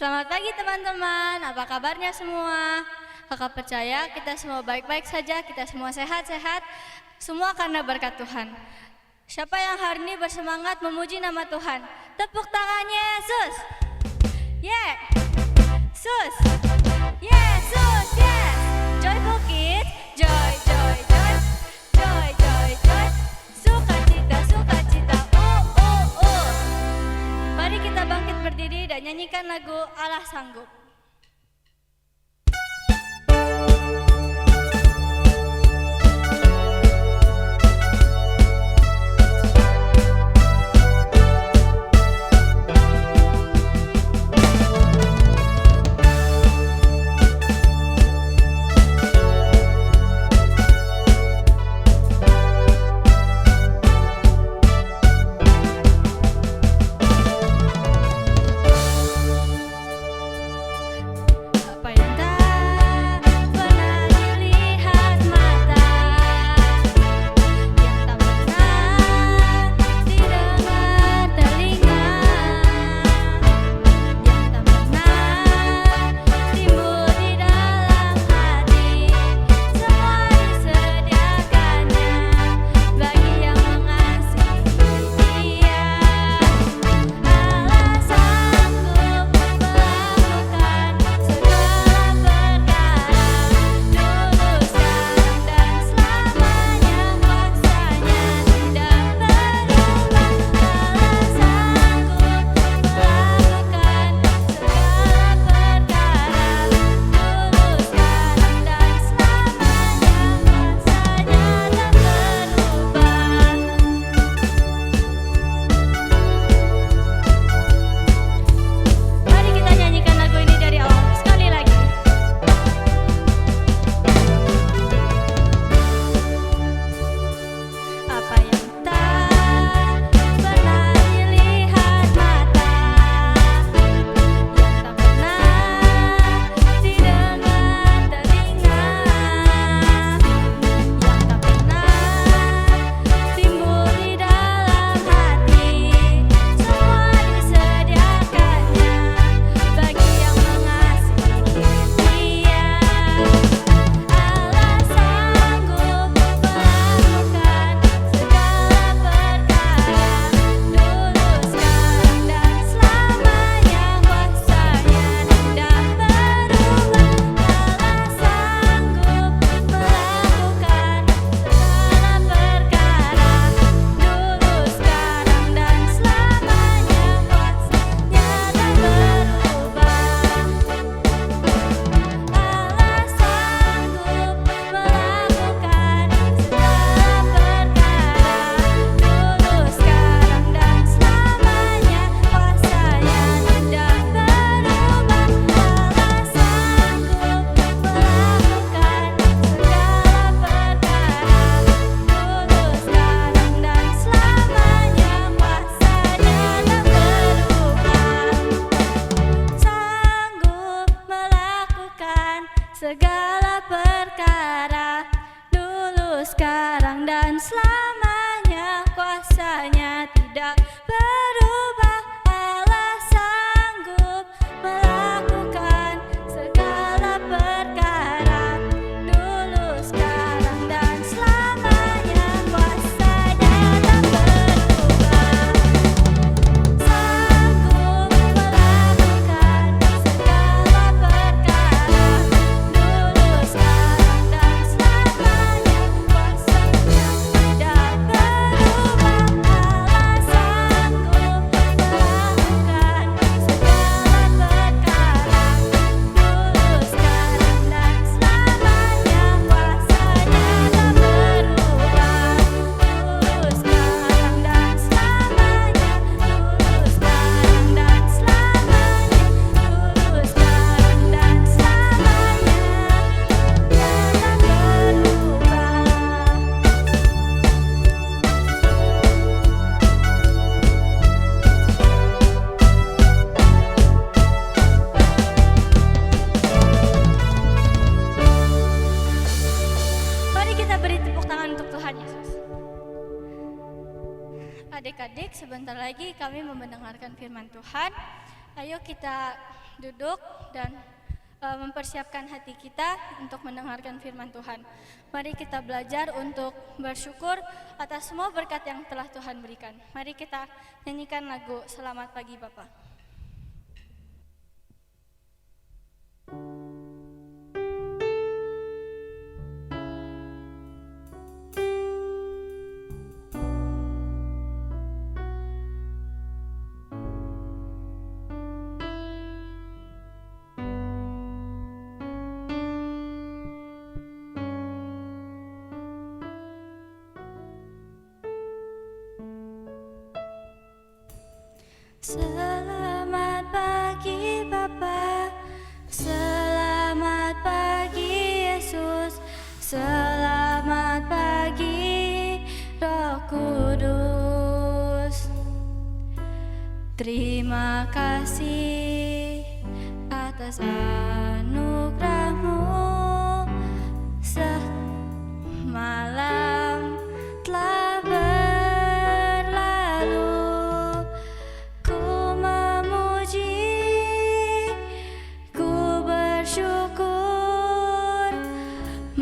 Selamat pagi teman-teman, apa kabarnya semua? Kakak percaya kita semua baik-baik saja, kita semua sehat-sehat, semua karena berkat Tuhan. Siapa yang hari ini bersemangat memuji nama Tuhan? Tepuk tangannya Yesus. Yeah. Sus. Yesus, yes. Joyful kids, joy, joy, joy. Joy, joy, joy. Sukacita, sukacita. Mari kita bangkit berdiri dan nyanyikan lagu Allah Sanggup. Segala perkara dulu, sekarang, dan selamanya. Kuasanya tidak berubah. Allah sanggup melakukan segala perkara dulu, sekarang, dan selamanya. Kuasanya tak berubah. Sanggup melakukan segala perkara dulu, sekarang, dan selamanya. Kuasanya tidak berubah. Allah sanggup melakukan segala perkara dulu, sekarang, dan selamanya. Kuasanya tak berubah. Dulu, sekarang, dan selamanya. Dulu, sekarang, dan selamanya. Dulu, sekarang, dan selamanya. Dia tak berubah. Mari kita beri tepuk tangan untuk Tuhan Yesus. Adik-adik, sebentar lagi kami mau mendengarkan firman Tuhan. Ayo kita duduk dan mempersiapkan hati kita untuk mendengarkan firman Tuhan. Mari kita belajar untuk bersyukur atas semua berkat yang telah Tuhan berikan. Mari kita nyanyikan lagu Selamat Pagi Bapa. Selamat pagi Bapa, selamat pagi Yesus, selamat pagi Roh Kudus. Terima kasih atas anugerah-Mu, semalam telah berlalu.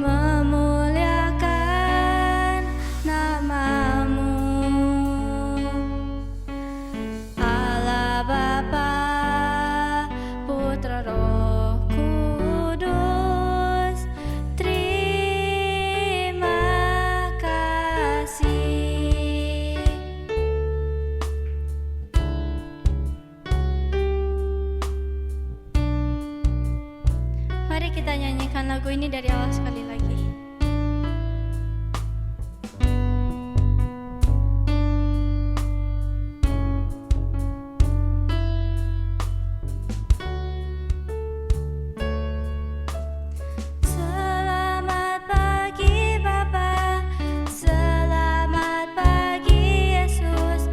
Memuliakan nama-Mu, Allah Bapa, Putra Roh Kudus. Terima kasih. Mari kita nyanyikan lagu ini dari awal sekali lagi. Selamat pagi Bapa, selamat pagi Yesus,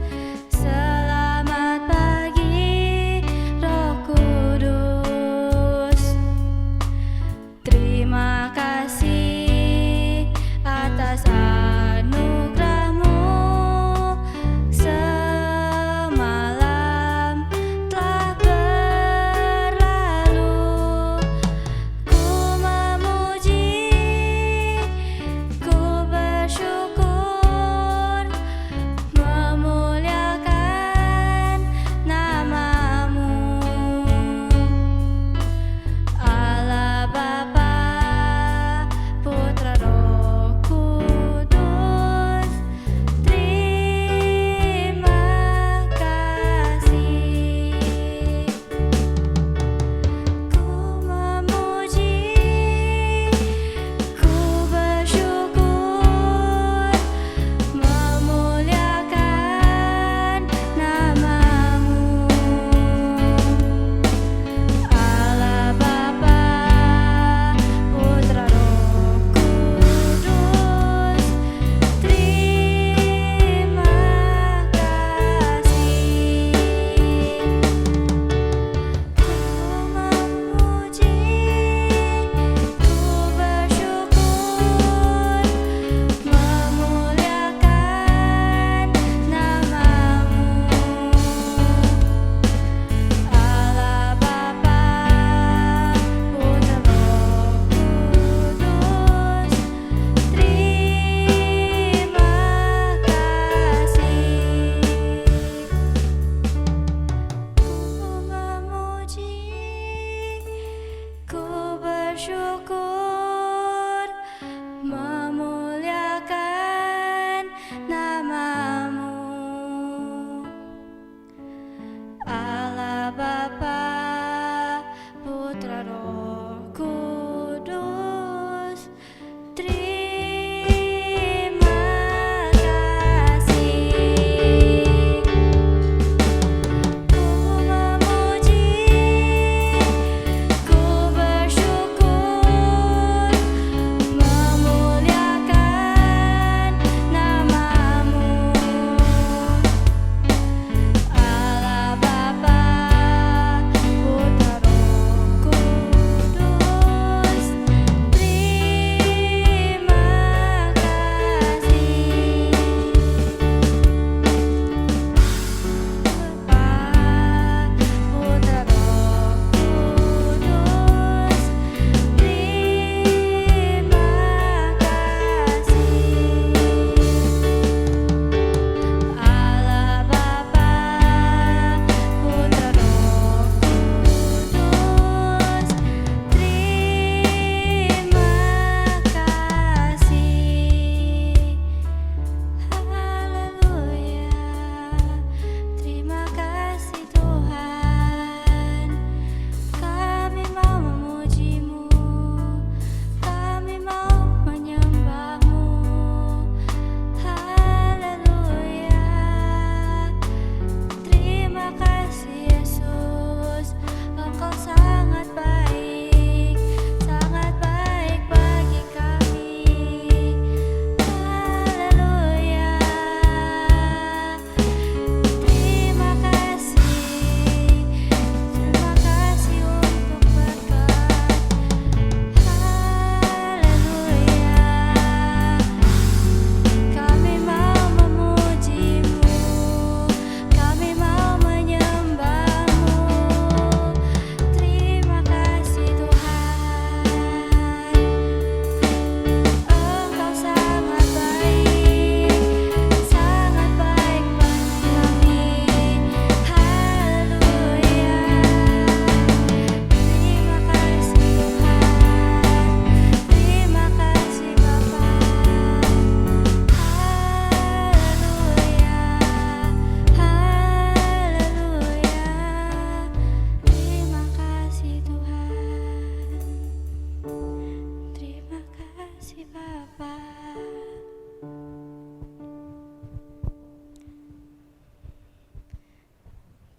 selamat pagi Roh Kudus. Terima kasih atas anugerah-Mu, semalam telah berlalu. Ku memuji, ku bersyukur, memuliakan nama-Mu, Allah Bapa, Putra Roh Kudus. Terima kasih. Ku memuji, ku bersyukur, memuliakan nama-Mu, Allah Bapa, Putra Roh Kudus. Terima kasih. Ku memuji, ku bersyukur, memuliakan nama-Mu, Allah Bapa, Putra Roh Kudus. Terima kasih. Ku memuji, ku bersyukur, memuliakan nama-Mu, Allah Bapa, Putra Roh Kudus. Terima kasih. Ku memuji, ku bersyukur, memuliakan nama-Mu, Allah Bapa, Putra Roh Kudus. Terima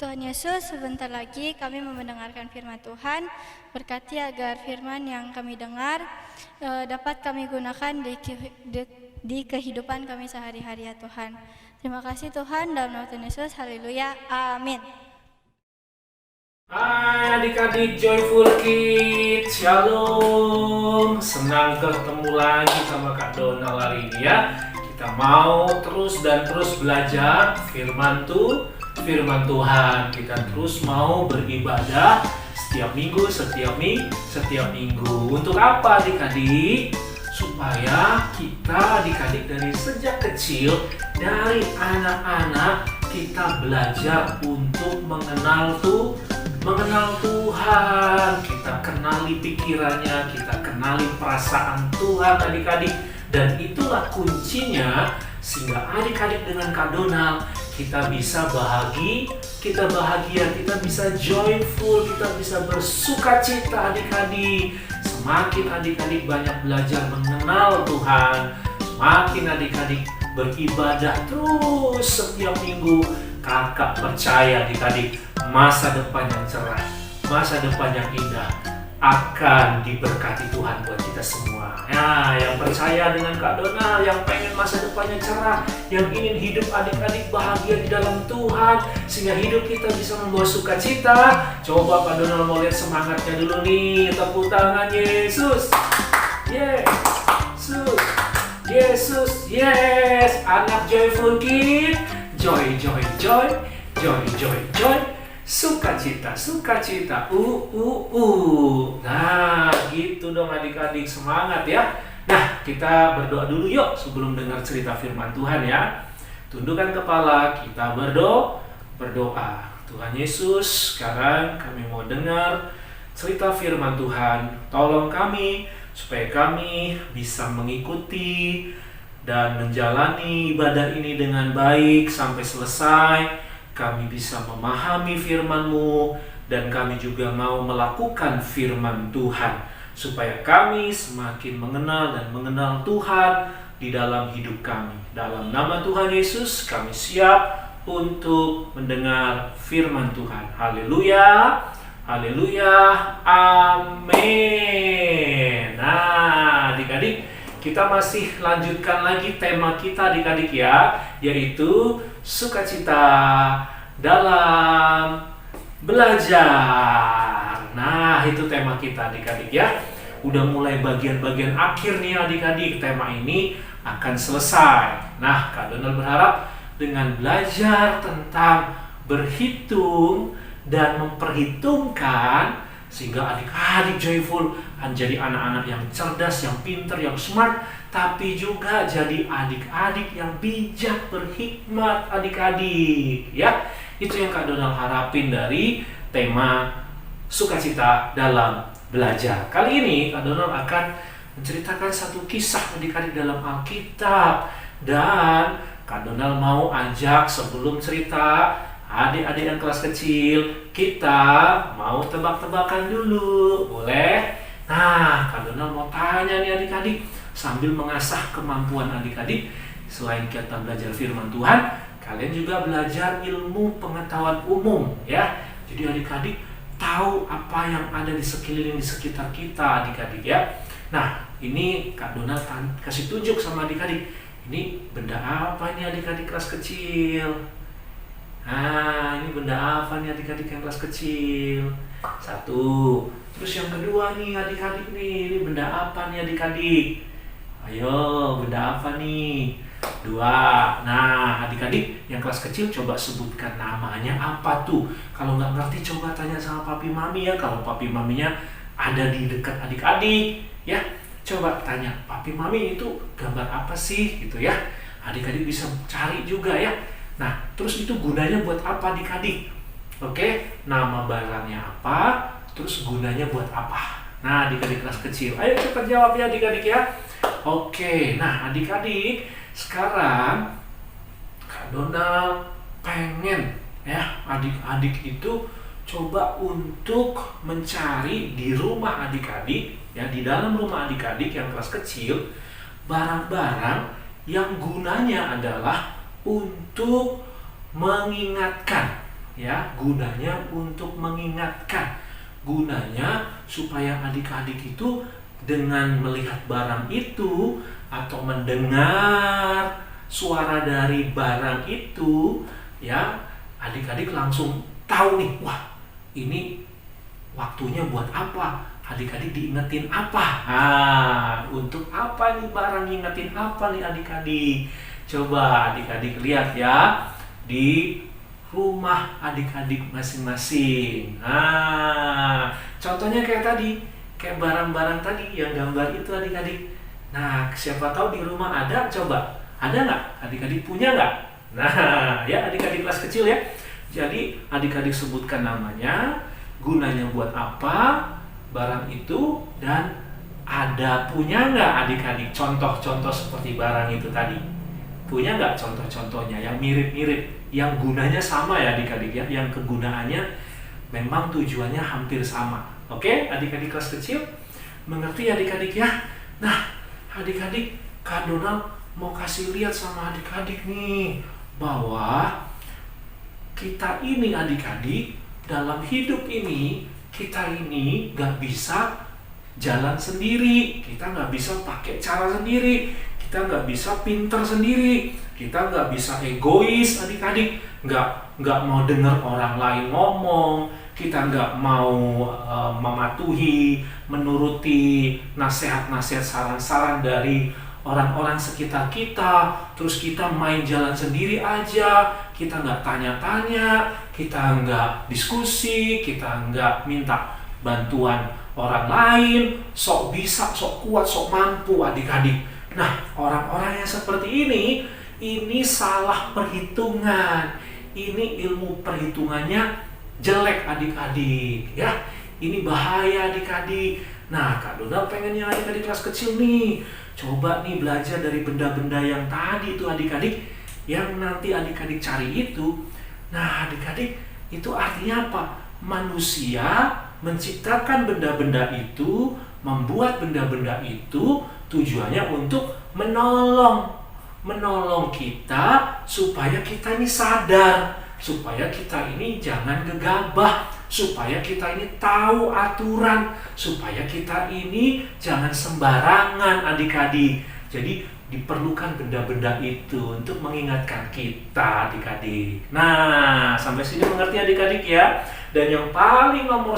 Tuhan Yesus, sebentar lagi kami mau mendengarkan firman Tuhan. Berkati agar firman yang kami dengar dapat kami gunakan di kehidupan kami sehari-hari ya Tuhan. Terima kasih Tuhan, dalam nama Tuhan Yesus, haleluya, amin. Hai adik-adik Joyful Kids, shalom. Senang ketemu lagi sama Kak Donal hari ini ya. Kita mau terus dan terus belajar firman Tuhan. Kita terus mau beribadah setiap minggu. Untuk apa adik-adik? Supaya kita adik-adik dari sejak kecil, dari anak-anak, kita belajar untuk mengenal Tuhan. Kita kenali pikirannya, kita kenali perasaan Tuhan adik-adik. Dan itulah kuncinya sehingga adik-adik dengan Kak Donal kita bisa bahagia, kita bisa joyful, kita bisa bersukacita adik-adik. Semakin adik-adik banyak belajar mengenal Tuhan, semakin adik-adik beribadah terus setiap minggu, kakak percaya adik-adik masa depan yang cerah, masa depan yang indah akan diberkati Tuhan buat kita semua. Nah, yang percaya dengan Kak Donal, yang pengen masa depannya cerah, yang ingin hidup adik-adik bahagia di dalam Tuhan, sehingga hidup kita bisa membawa sukacita. Coba Kak Donal mau lihat semangatnya dulu nih. Tepuk tangan Yesus. Yesus, yes. Anak Joyful Kid, joy. Sukacita. Nah, gitu dong adik-adik, semangat ya. Nah, kita berdoa dulu yuk sebelum dengar cerita firman Tuhan ya. Tundukkan kepala, kita berdoa. Tuhan Yesus, sekarang kami mau dengar cerita firman Tuhan. Tolong kami supaya kami bisa mengikuti dan menjalani ibadah ini dengan baik sampai selesai. Kami bisa memahami firman-Mu dan kami juga mau melakukan firman Tuhan supaya kami semakin mengenal dan mengenal Tuhan di dalam hidup kami. Dalam nama Tuhan Yesus kami siap untuk mendengar firman Tuhan. Haleluya, amin. Nah, adik-adik, kita masih lanjutkan lagi tema kita adik-adik ya, yaitu sukacita dalam belajar. Nah, itu tema kita adik-adik ya. Udah mulai bagian-bagian akhir nih adik-adik, tema ini akan selesai. Nah, Kak Donal berharap dengan belajar tentang berhitung dan memperhitungkan, sehingga adik-adik joyful menjadi anak-anak yang cerdas, yang pintar, yang smart, tapi juga jadi adik-adik yang bijak, berhikmat adik-adik ya. Itu yang Kak Donal harapin dari tema sukacita dalam belajar. Kali ini Kak Donal akan menceritakan satu kisah adik-adik dalam Alkitab. Dan Kak Donal mau ajak sebelum cerita, adik-adik yang kelas kecil, kita mau tebak-tebakan dulu, boleh? Nah, Kak Donal mau tanya nih adik-adik, sambil mengasah kemampuan adik-adik. Selain kita belajar firman Tuhan, kalian juga belajar ilmu pengetahuan umum ya. Jadi adik-adik tahu apa yang ada di sekeliling, di sekitar kita adik-adik ya. Nah, ini Kak Donal kasih tunjuk sama adik-adik. Ini benda apa nih adik-adik kelas kecil? Nah, ini benda apa nih adik-adik yang kelas kecil? Satu. Terus yang kedua nih adik-adik nih, ini benda apa nih adik-adik? Ayo, benda apa nih? Dua. Nah, adik-adik yang kelas kecil coba sebutkan namanya apa tuh. Kalau nggak ngerti coba tanya sama papi mami ya. Kalau papi maminya ada di dekat adik-adik ya, coba tanya, papi mami itu gambar apa sih gitu ya. Adik-adik bisa cari juga ya. Nah, terus itu gunanya buat apa adik-adik? Oke, nama barangnya apa, terus gunanya buat apa? Nah, adik-adik kelas kecil, ayo cepat jawab ya adik-adik ya. Oke, nah adik-adik, sekarang Kak Donal pengen ya adik-adik itu coba untuk mencari di rumah adik-adik ya, di dalam rumah adik-adik yang kelas kecil, barang-barang yang gunanya adalah untuk mengingatkan ya, gunanya untuk mengingatkan, gunanya supaya adik-adik itu dengan melihat barang itu atau mendengar suara dari barang itu, ya, adik-adik langsung tahu nih, wah, ini waktunya buat apa? Adik-adik diingetin apa? Untuk apa nih barang, ngingetin apa nih adik-adik? Coba adik-adik lihat ya di rumah adik-adik masing-masing. Contohnya kayak tadi, kayak barang-barang tadi yang gambar itu adik-adik. Nah, siapa tahu di rumah ada, coba. Ada nggak? Adik-adik punya nggak? Nah, ya adik-adik kelas kecil ya. Jadi adik-adik sebutkan namanya, gunanya buat apa, barang itu, dan ada punya nggak adik-adik contoh-contoh seperti barang itu tadi. Punya nggak contoh-contohnya yang mirip-mirip, yang gunanya sama ya adik-adik ya, yang kegunaannya memang tujuannya hampir sama. Oke, adik-adik kelas kecil, mengerti adik-adik ya? Nah, adik-adik, Kak Donald mau kasih lihat sama adik-adik nih, bahwa kita ini adik-adik, dalam hidup ini, kita ini gak bisa jalan sendiri, kita gak bisa pakai cara sendiri, kita nggak bisa pinter sendiri, kita nggak bisa egois adik-adik, nggak mau dengar orang lain ngomong, kita nggak mau mematuhi, menuruti nasihat-nasihat, saran-saran dari orang-orang sekitar kita, terus kita main jalan sendiri aja, kita nggak tanya-tanya, kita nggak diskusi, kita nggak minta bantuan orang lain, sok bisa, sok kuat, sok mampu adik-adik. Nah, orang-orang yang seperti ini salah perhitungan. Ini ilmu perhitungannya jelek adik-adik, ya. Ini bahaya adik-adik. Nah, Kak Donald pengennya adik-adik kelas kecil nih, coba nih belajar dari benda-benda yang tadi itu adik-adik, yang nanti adik-adik cari itu. Nah, adik-adik, itu artinya apa? Manusia menciptakan benda-benda itu, membuat benda-benda itu, tujuannya untuk menolong kita supaya kita ini sadar, supaya kita ini jangan gegabah, supaya kita ini tahu aturan, supaya kita ini jangan sembarangan adik-adik. Jadi diperlukan benda-benda itu untuk mengingatkan kita adik-adik. Nah, sampai sini mengerti adik-adik ya. Dan yang paling nomor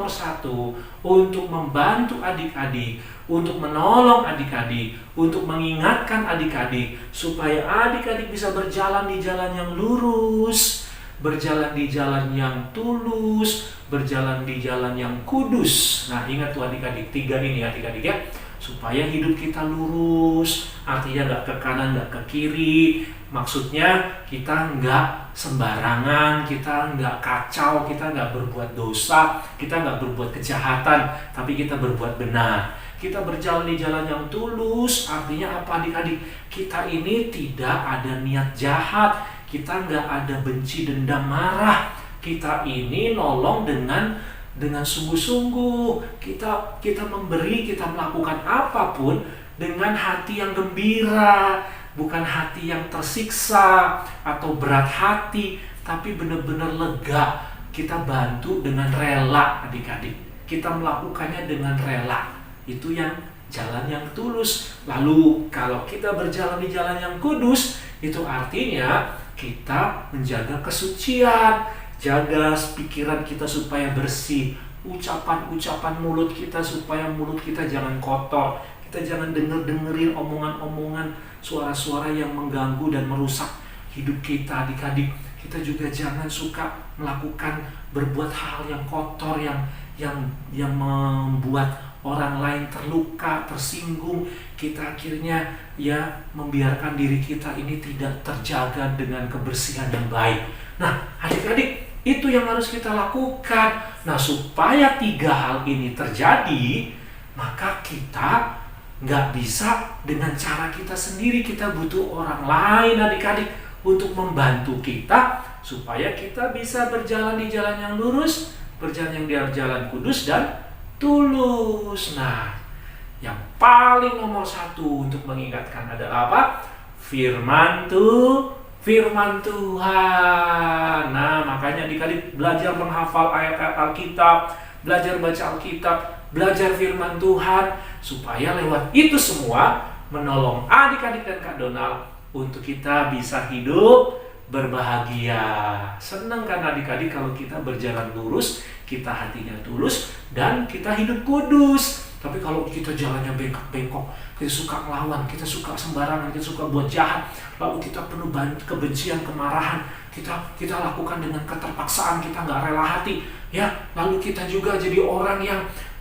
satu untuk membantu adik-adik, untuk menolong adik-adik, untuk mengingatkan adik-adik supaya adik-adik bisa berjalan di jalan yang lurus, berjalan di jalan yang tulus, berjalan di jalan yang kudus. Nah, ingat tuh adik-adik, 3 ini adik-adik ya, supaya hidup kita lurus, artinya nggak ke kanan, nggak ke kiri. Maksudnya kita nggak sembarangan, kita nggak kacau, kita nggak berbuat dosa, kita nggak berbuat kejahatan, tapi kita berbuat benar. Kita berjalan di jalan yang tulus, artinya apa adik-adik? Kita ini tidak ada niat jahat, kita nggak ada benci, dendam, marah. Kita ini nolong dengan sungguh-sungguh. Kita memberi, kita melakukan apapun dengan hati yang gembira, bukan hati yang tersiksa atau berat hati, tapi benar-benar lega. Kita bantu dengan rela adik-adik. Kita melakukannya dengan rela. Itu yang jalan yang tulus. Lalu kalau kita berjalan di jalan yang kudus, itu artinya kita menjaga kesucian, jaga pikiran kita supaya bersih, ucapan-ucapan mulut kita supaya mulut kita jangan kotor. Kita jangan dengerin omongan-omongan, suara-suara yang mengganggu dan merusak hidup kita adik-adik. Kita juga jangan suka melakukan, berbuat hal yang kotor, yang membuat orang lain terluka, tersinggung. Kita akhirnya ya membiarkan diri kita ini tidak terjaga dengan kebersihan yang baik. Nah, adik-adik, itu yang harus kita lakukan. Nah, supaya 3 hal ini terjadi, maka kita nggak bisa dengan cara kita sendiri. Kita butuh orang lain adik-adik untuk membantu kita supaya kita bisa berjalan di jalan yang lurus, berjalan yang di jalan kudus dan tulus. Nah, yang paling nomor 1 untuk mengingatkan adalah apa? Firman firman Tuhan. Nah, makanya adik-adik belajar menghafal ayat-ayat Alkitab, belajar baca Alkitab, belajar firman Tuhan, supaya lewat itu semua menolong adik-adik dan Kak Donald untuk kita bisa hidup berbahagia. Senang kan adik-adik kalau kita berjalan lurus, kita hatinya tulus, dan kita hidup kudus. Tapi kalau kita jalannya bengkok-bengkok, kita suka melawan, kita suka sembarangan, kita suka buat jahat, lalu kita penuh kebencian, kemarahan, kita lakukan dengan keterpaksaan, kita nggak rela hati, ya. Lalu kita juga jadi orang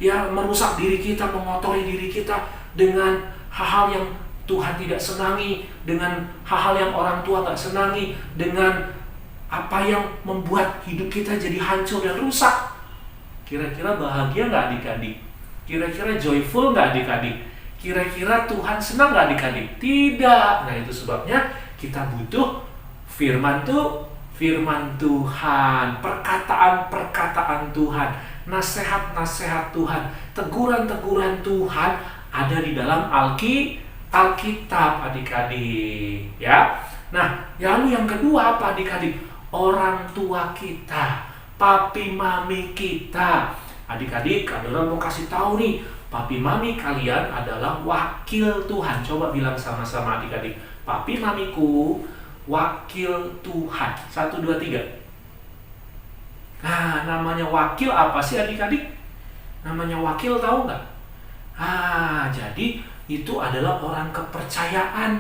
yang merusak diri kita, mengotori diri kita dengan hal-hal yang Tuhan tidak senangi, dengan hal-hal yang orang tua nggak senangi, dengan apa yang membuat hidup kita jadi hancur dan rusak. Kira-kira bahagia nggak adik-adik? Kira-kira joyful nggak adik-adik? Kira-kira Tuhan senang nggak adik-adik? Tidak. Nah, itu sebabnya kita butuh firman Tuhan, perkataan-perkataan Tuhan, nasihat-nasihat Tuhan, teguran-teguran Tuhan ada di dalam Alkitab adik-adik, ya. Nah, lalu yang kedua apa adik-adik? Orang tua kita, papi mami kita. Adik-adik, Kak Donald mau kasih tahu nih, papi mami kalian adalah wakil Tuhan. Coba bilang sama-sama adik-adik, papi mamiku wakil Tuhan. 1, 2, 3. Nah, namanya wakil apa sih adik-adik? Namanya wakil tahu nggak? Jadi itu adalah orang kepercayaan,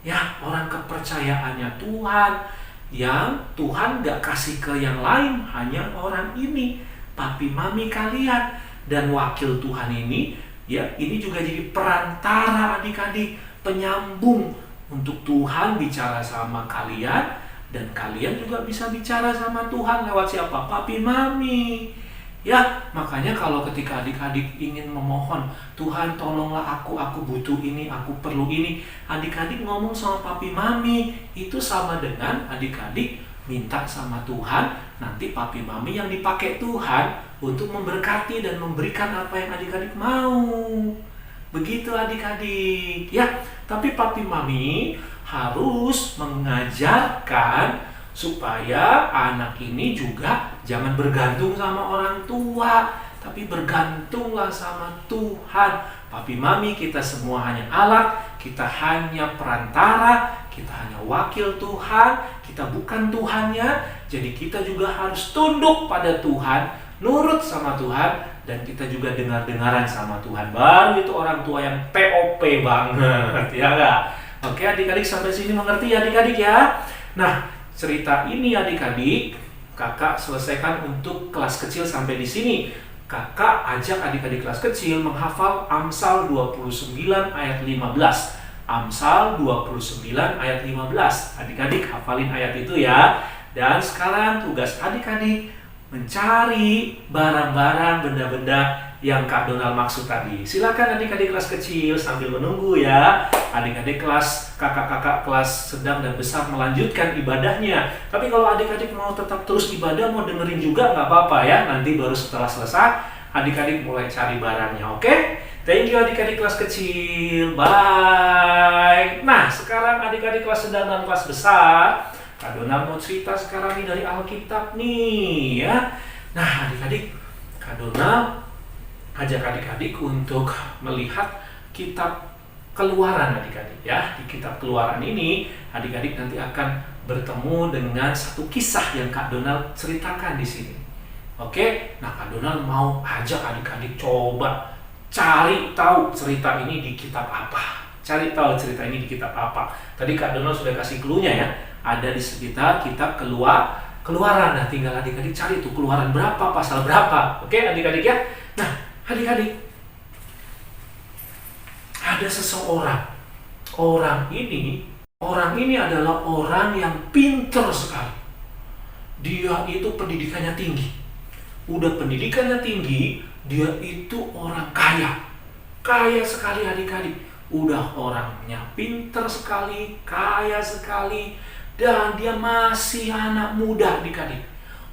ya, orang kepercayaannya Tuhan, yang Tuhan nggak kasih ke yang lain, hanya orang ini, papi mami kalian. Dan wakil Tuhan ini, ya, ini juga jadi perantara adik-adik, penyambung untuk Tuhan bicara sama kalian, dan kalian juga bisa bicara sama Tuhan lewat siapa? Papi mami. Ya, makanya kalau ketika adik-adik ingin memohon, Tuhan tolonglah aku butuh ini, aku perlu ini, adik-adik ngomong sama papi mami, itu sama dengan adik-adik minta sama Tuhan, nanti papi mami yang dipakai Tuhan untuk memberkati dan memberikan apa yang adik-adik mau. Begitu adik-adik, ya. Tapi papi mami harus mengajarkan supaya anak ini juga jangan bergantung sama orang tua, tapi bergantunglah sama Tuhan. Papi mami kita semua hanya alat, kita hanya perantara, kita hanya wakil Tuhan, kita bukan Tuhannya. Jadi kita juga harus tunduk pada Tuhan, nurut sama Tuhan, dan kita juga dengar-dengaran sama Tuhan. Baru itu orang tua yang TOP banget, ya nggak? Oke adik-adik, sampai sini mengerti ya adik-adik ya? Nah, cerita ini adik-adik, kakak selesaikan untuk kelas kecil sampai di sini. Kakak ajak adik-adik kelas kecil menghafal Amsal 29 ayat 15. Amsal 29 ayat 15. Adik-adik hafalin ayat itu ya. Dan sekarang tugas adik-adik mencari barang-barang, benda-benda yang Kak Donald maksud tadi. Silakan adik-adik kelas kecil sambil menunggu ya. Adik-adik kelas, kakak-kakak kelas sedang dan besar melanjutkan ibadahnya. Tapi kalau adik-adik mau tetap terus ibadah, mau dengerin juga nggak apa-apa ya. Nanti baru setelah selesai, adik-adik mulai cari barangnya, oke? Thank you adik-adik kelas kecil. Bye. Nah, sekarang adik-adik kelas sedang dan kelas besar, Kak Donald mau cerita sekarang nih dari Alkitab nih ya. Nah, adik-adik, Kak Donald ajak adik-adik untuk melihat kitab Keluaran adik-adik ya. Di kitab Keluaran ini, adik-adik nanti akan bertemu dengan satu kisah yang Kak Donald ceritakan di sini. Oke? Nah, Kak Donald mau ajak adik-adik coba cari tahu cerita ini di kitab apa. Cari tahu cerita ini di kitab apa. Tadi Kak Donald sudah kasih clue-nya ya. Ada di sekitar kitab Keluaran. Nah, tinggal adik-adik cari tuh Keluaran berapa, pasal berapa. Oke, adik-adik ya. Nah, adik-adik, ada seseorang. Orang ini adalah orang yang pintar sekali. Dia itu pendidikannya tinggi. Udah pendidikannya tinggi, dia itu orang kaya. Kaya sekali adik-adik. Udah orangnya pintar sekali, kaya sekali. Dan dia masih anak muda adik-adik.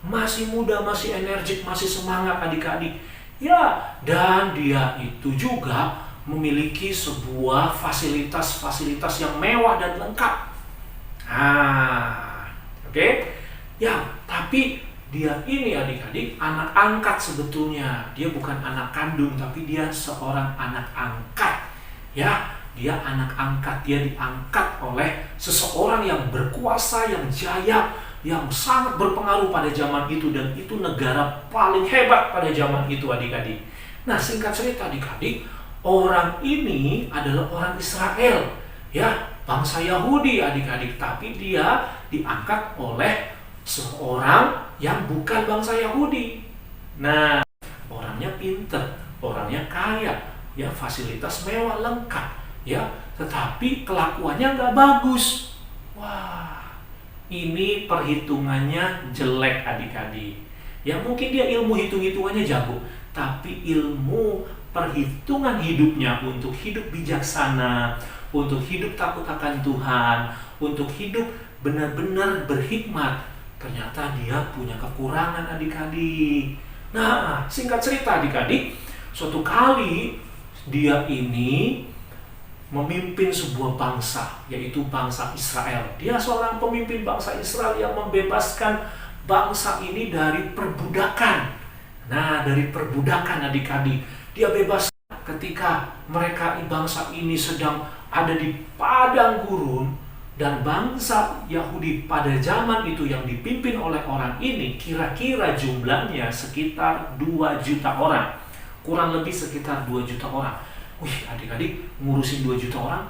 Masih muda, masih energik, masih semangat adik-adik. Ya, dan dia itu juga memiliki sebuah fasilitas-fasilitas yang mewah dan lengkap. Nah, oke. Ya, tapi dia ini adik-adik anak angkat sebetulnya. Dia bukan anak kandung, tapi dia seorang anak angkat. Ya, dia anak angkat. Dia diangkat oleh seseorang yang berkuasa, yang jaya, yang sangat berpengaruh pada zaman itu, dan itu negara paling hebat pada zaman itu adik-adik. Nah, singkat cerita adik-adik, orang ini adalah orang Israel, ya, bangsa Yahudi adik-adik, tapi dia diangkat oleh seorang yang bukan bangsa Yahudi. Nah, orangnya pinter, orangnya kaya, ya, fasilitas mewah lengkap, ya, tetapi kelakuannya nggak bagus. Wah, ini perhitungannya jelek adik-adik. Ya, mungkin dia ilmu hitung-hitungannya jago, tapi ilmu perhitungan hidupnya untuk hidup bijaksana, untuk hidup takut akan Tuhan, untuk hidup benar-benar berhikmat, ternyata dia punya kekurangan adik-adik. Nah, singkat cerita adik-adik, suatu kali dia ini memimpin sebuah bangsa, yaitu bangsa Israel. Dia seorang pemimpin bangsa Israel yang membebaskan bangsa ini dari perbudakan. Nah, dari perbudakan adik-adik, dia bebas ketika mereka bangsa ini sedang ada di padang gurun, dan bangsa Yahudi pada zaman itu yang dipimpin oleh orang ini kira-kira jumlahnya sekitar 2 juta orang. Kurang lebih sekitar 2 juta orang. Wih, adik-adik, ngurusin 2 juta orang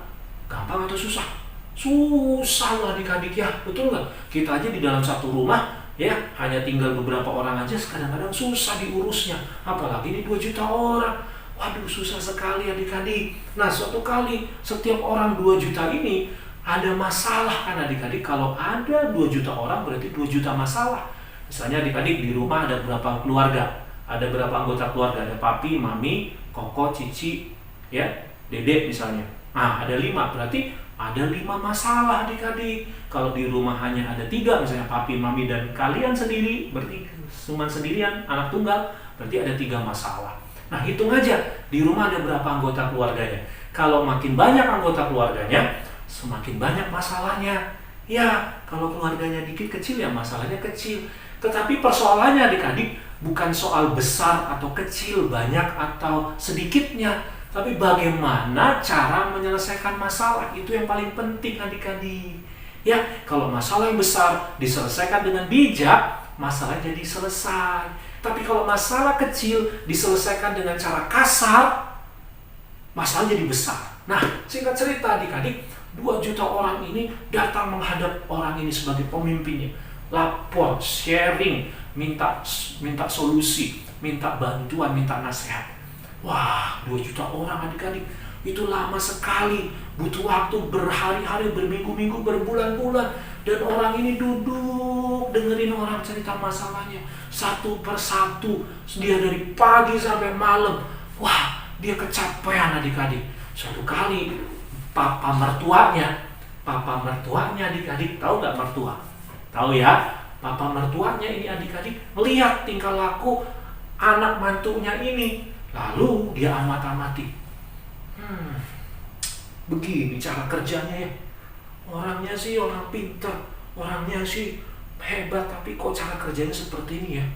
gampang atau susah? Susah lah adik-adik, ya, betul nggak? Kita aja di dalam satu rumah, ya, hanya tinggal beberapa orang aja, kadang-kadang susah diurusnya, apalagi ini 2 juta orang. Waduh, susah sekali adik-adik. Nah, suatu kali setiap orang 2 juta ini ada masalah kan adik-adik. Kalau ada 2 juta orang berarti 2 juta masalah. Misalnya adik-adik di rumah ada berapa keluarga? Ada berapa anggota keluarga? Ada papi, mami, koko, cici, ya, dedek misalnya. Nah, ada 5, berarti ada 5 masalah adik-adik. Kalau di rumah hanya ada 3, misalnya papi, mami, dan kalian sendiri, berarti cuma sendirian, anak tunggal, berarti ada 3 masalah. Nah, hitung aja, di rumah ada berapa anggota keluarganya. Kalau makin banyak anggota keluarganya, semakin banyak masalahnya. Ya, kalau keluarganya dikit kecil, ya masalahnya kecil. Tetapi persoalannya adik-adik bukan soal besar atau kecil, banyak atau sedikitnya, tapi bagaimana cara menyelesaikan masalah, itu yang paling penting adik-adik. Ya, kalau masalah yang besar diselesaikan dengan bijak, masalah jadi selesai. Tapi kalau masalah kecil diselesaikan dengan cara kasar, masalah jadi besar. Nah, singkat cerita adik-adik, 2 juta orang ini datang menghadap orang ini sebagai pemimpinnya. Lapor, sharing, minta solusi, minta bantuan, minta nasihat. Wah, 2 juta orang adik-adik, itu lama sekali. Butuh waktu berhari-hari, berminggu-minggu, berbulan-bulan. Dan orang ini duduk dengerin orang cerita masalahnya satu persatu. Dia dari pagi sampai malam. Wah, dia kecapean adik-adik. Suatu kali papa mertuanya adik-adik, tahu nggak mertua? Tahu ya, papa mertuanya ini adik-adik melihat tingkah laku anak mantunya ini. Lalu dia amat-amati. Begini cara kerjanya ya. Orangnya sih orang pintar, orangnya sih hebat, tapi kok cara kerjanya seperti ini ya?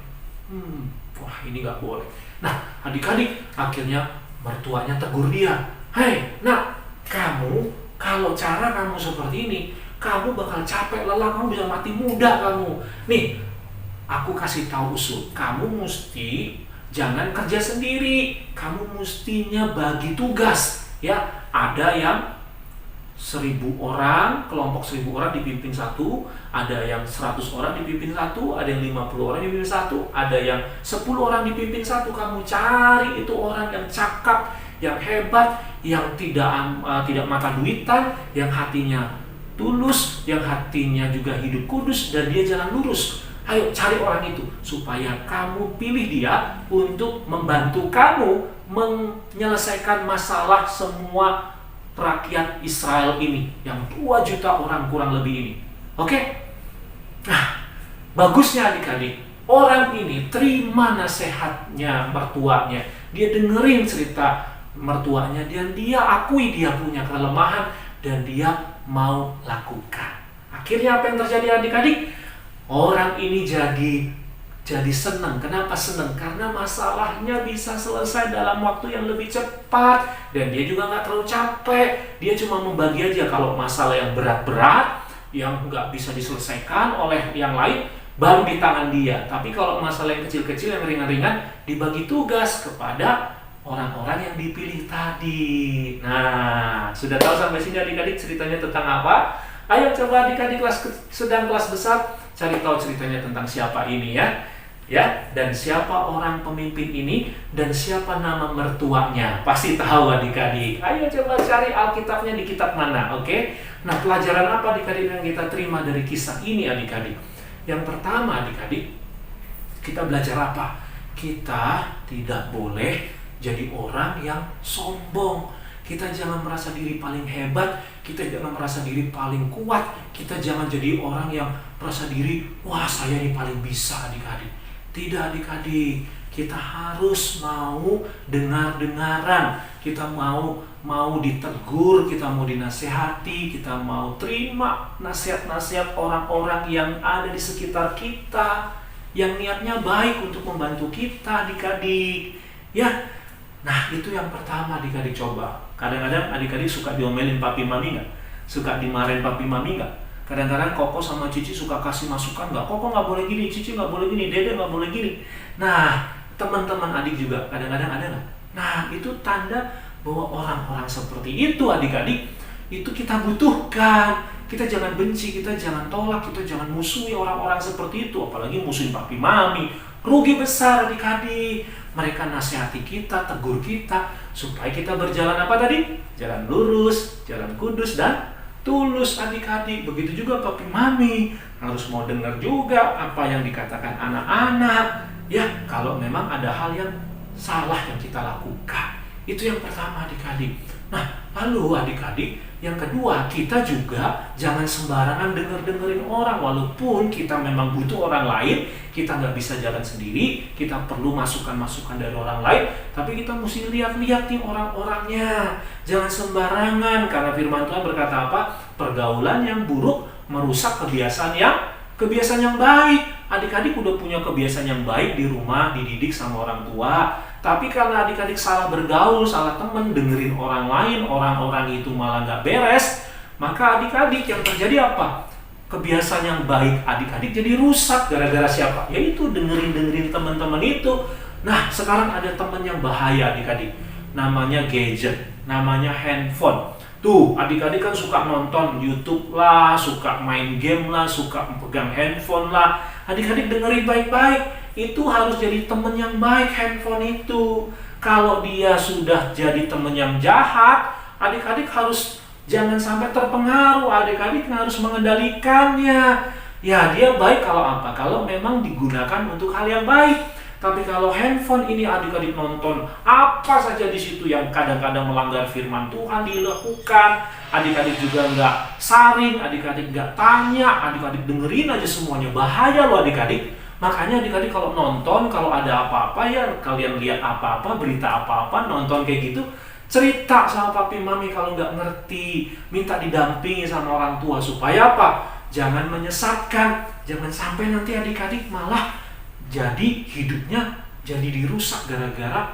Wah, ini nggak boleh. Nah, adik-adik, akhirnya mertuanya tegur dia. Hei, nak, kamu kalau cara kamu seperti ini, kamu bakal capek, lelah, kamu bisa mati muda kamu. Nih, aku kasih tahu usul. Kamu mesti jangan kerja sendiri. Kamu mestinya bagi tugas. Ya, ada yang 1000 orang, kelompok 1000 orang dipimpin satu, ada yang 100 orang dipimpin satu, ada yang 50 orang dipimpin satu, ada yang 10 orang dipimpin satu. Kamu cari itu orang yang cakap, yang hebat, yang tidak makan duitan, yang hatinya tulus, yang hatinya juga hidup kudus, dan dia jalan lurus. Ayo cari orang itu, supaya kamu pilih dia untuk membantu kamu menyelesaikan masalah semua rakyat Israel ini, yang 2 juta orang kurang lebih ini. Oke? Nah, bagusnya adik-adik, orang ini terima nasihatnya mertuanya. Dia dengerin cerita mertuanya, dan dia akui dia punya kelemahan, dan dia mau lakukan. Akhirnya apa yang terjadi adik-adik? Orang ini jadi senang. Kenapa senang? Karena masalahnya bisa selesai dalam waktu yang lebih cepat. Dan dia juga nggak terlalu capek. Dia cuma membagi aja kalau masalah yang berat-berat, yang nggak bisa diselesaikan oleh yang lain, baru di tangan dia. Tapi kalau masalah yang kecil-kecil, yang ringan-ringan, dibagi tugas kepada orang-orang yang dipilih tadi. Nah, sudah tahu sampai sini adik-adik ceritanya tentang apa? Ayo coba adik-adik sedang kelas besar, cari tahu ceritanya tentang siapa ini ya. Dan siapa orang pemimpin ini, dan siapa nama mertuanya. Pasti tahu adik-adik. Ayo coba cari Alkitabnya di kitab mana, oke? Nah, pelajaran apa adik-adik yang kita terima dari kisah ini adik-adik? Yang pertama adik-adik, kita belajar apa? Kita tidak boleh jadi orang yang sombong. Kita jangan merasa diri paling hebat, kita jangan merasa diri paling kuat, kita jangan jadi orang yang merasa diri, wah saya ini paling bisa adik-adik. Tidak adik-adik, kita harus mau dengar-dengaran, kita mau ditegur, kita mau dinasehati, kita mau terima nasihat-nasihat orang-orang yang ada di sekitar kita, yang niatnya baik untuk membantu kita adik-adik. Ya, nah itu yang pertama adik-adik coba. Kadang-kadang adik-adik suka diomelin papi mami nggak? Suka dimarahin papi mami nggak? Kadang-kadang Koko sama Cici suka kasih masukan nggak? Koko nggak boleh gini, Cici nggak boleh gini, Dede nggak boleh gini. Nah, teman-teman adik juga kadang-kadang ada nggak? Nah, itu tanda bahwa orang-orang seperti itu adik-adik, itu kita butuhkan. Kita jangan benci, kita jangan tolak, kita jangan musuhi orang-orang seperti itu. Apalagi musuhin papi mami. Rugi besar adik-adik. Mereka nasihati kita, tegur kita, supaya kita berjalan apa tadi? Jalan lurus, jalan kudus, dan tulus adik-adik. Begitu juga papi mami harus mau dengar juga apa yang dikatakan anak-anak. Ya, kalau memang ada hal yang salah yang kita lakukan. Itu yang pertama adik-adik. Nah, lalu adik-adik, yang kedua, kita juga jangan sembarangan dengerin orang. Walaupun kita memang butuh orang lain, kita nggak bisa jalan sendiri, kita perlu masukan-masukan dari orang lain, tapi kita mesti lihat-lihat nih orang-orangnya. Jangan sembarangan, karena firman Tuhan berkata apa? Pergaulan yang buruk merusak kebiasaan yang baik. Adik-adik udah punya kebiasaan yang baik di rumah, dididik sama orang tua. Tapi karena adik-adik salah bergaul, salah temen, dengerin orang lain, orang-orang itu malah nggak beres, maka adik-adik yang terjadi apa? Kebiasaan yang baik adik-adik jadi rusak gara-gara siapa? Yaitu dengerin teman-teman itu. Nah, sekarang ada teman yang bahaya adik-adik. Namanya gadget, namanya handphone. Tuh, adik-adik kan suka nonton YouTube lah, suka main game lah, suka pegang handphone lah. Adik-adik dengerin baik-baik. Itu harus jadi teman yang baik handphone itu. Kalau dia sudah jadi teman yang jahat, adik-adik harus jangan sampai terpengaruh. Adik-adik harus mengendalikannya. Ya, dia baik kalau apa? Kalau memang digunakan untuk hal yang baik. Tapi kalau handphone ini adik-adik nonton apa saja di situ yang kadang-kadang melanggar firman Tuhan dilakukan, adik-adik juga nggak saring, adik-adik nggak tanya, adik-adik dengerin aja semuanya. Bahaya loh adik-adik. Makanya adik-adik kalau nonton, kalau ada apa-apa ya, kalian lihat apa-apa, berita apa-apa, nonton kayak gitu, cerita sama papi mami kalau nggak ngerti, minta didampingi sama orang tua supaya apa? Jangan menyesatkan, jangan sampai nanti adik-adik malah jadi hidupnya jadi dirusak gara-gara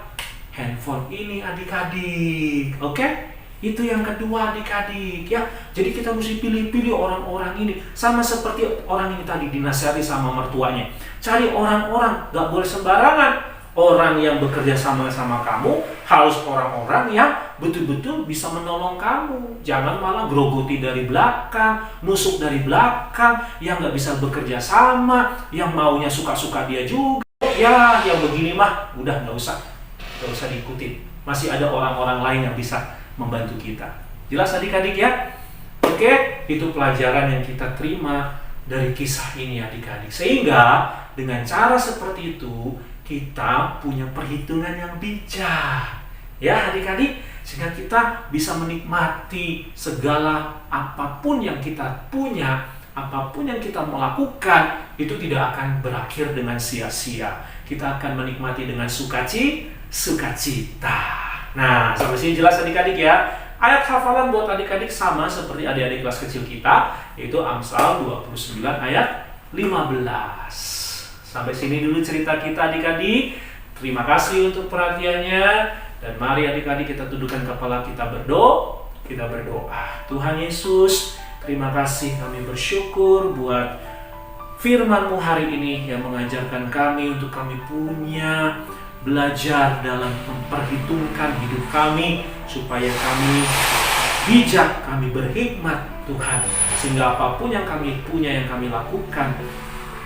handphone ini adik-adik. Oke? Itu yang kedua adik-adik ya. Jadi kita mesti pilih-pilih orang-orang ini. Sama seperti orang ini tadi dinasihati sama mertuanya. Cari orang-orang, gak boleh sembarangan. Orang yang bekerja sama kamu harus orang-orang yang betul-betul bisa menolong kamu. Jangan malah grogoti dari belakang, nusuk dari belakang, yang gak bisa bekerja sama, yang maunya suka-suka dia juga. Ya, yang begini mah udah gak usah diikutin. Masih ada orang-orang lain yang bisa membantu kita. Jelas adik-adik ya? Oke, itu pelajaran yang kita terima dari kisah ini adik-adik. Sehingga dengan cara seperti itu kita punya perhitungan yang bijak. Ya adik-adik, sehingga kita bisa menikmati segala apapun yang kita punya, apapun yang kita melakukan, itu tidak akan berakhir dengan sia-sia. Kita akan menikmati dengan sukacita. Nah, sampai sini jelas adik-adik ya. Ayat hafalan buat adik-adik sama seperti adik-adik kelas kecil kita, yaitu Amsal 29 ayat 15. Sampai sini dulu cerita kita adik-adik. Terima kasih untuk perhatiannya. Dan mari adik-adik kita tundukkan kepala kita berdoa. Kita berdoa. Tuhan Yesus, terima kasih, kami bersyukur buat firman-Mu hari ini yang mengajarkan kami untuk kami punya belajar dalam memperhitungkan hidup kami supaya kami bijak, kami berhikmat Tuhan, sehingga apapun yang kami punya, yang kami lakukan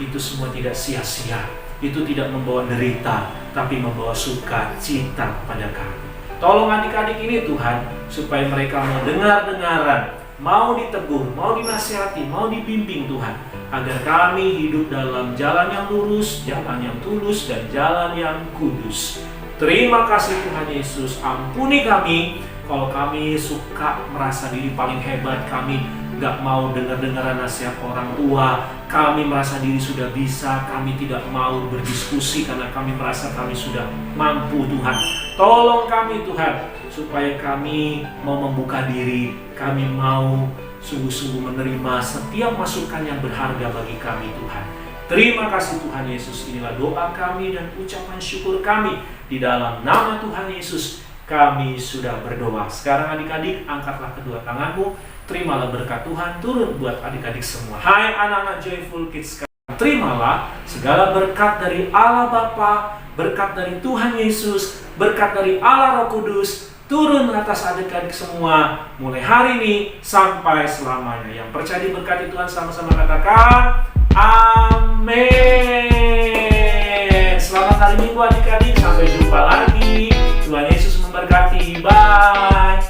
itu semua tidak sia-sia, itu tidak membawa derita, tapi membawa sukacita kepada kami. Tolong adik-adik ini Tuhan, supaya mereka mau dengar-dengaran, mau ditegur, mau dinasihati, mau dibimbing Tuhan, agar kami hidup dalam jalan yang lurus, jalan yang tulus, dan jalan yang kudus. Terima kasih Tuhan Yesus, ampuni kami kalau kami suka merasa diri paling hebat, kami gak mau dengar-dengaran nasihat orang tua, kami merasa diri sudah bisa, kami tidak mau berdiskusi karena kami merasa kami sudah mampu Tuhan. Tolong kami Tuhan, supaya kami mau membuka diri, kami mau sungguh-sungguh menerima setiap masukan yang berharga bagi kami Tuhan. Terima kasih Tuhan Yesus, inilah doa kami dan ucapan syukur kami. Di dalam nama Tuhan Yesus kami sudah berdoa. Sekarang adik-adik, angkatlah kedua tanganmu, terimalah berkat Tuhan turun buat adik-adik semua. Hai anak-anak Joyful Kids, terimalah segala berkat dari Allah Bapa, berkat dari Tuhan Yesus, berkat dari Allah Roh Kudus, turun atas adik-adik semua, mulai hari ini sampai selamanya. Yang percaya diberkati Tuhan sama-sama katakan, amin. Selamat hari Minggu adik-adik, sampai jumpa lagi. Tuhan Yesus memberkati, bye.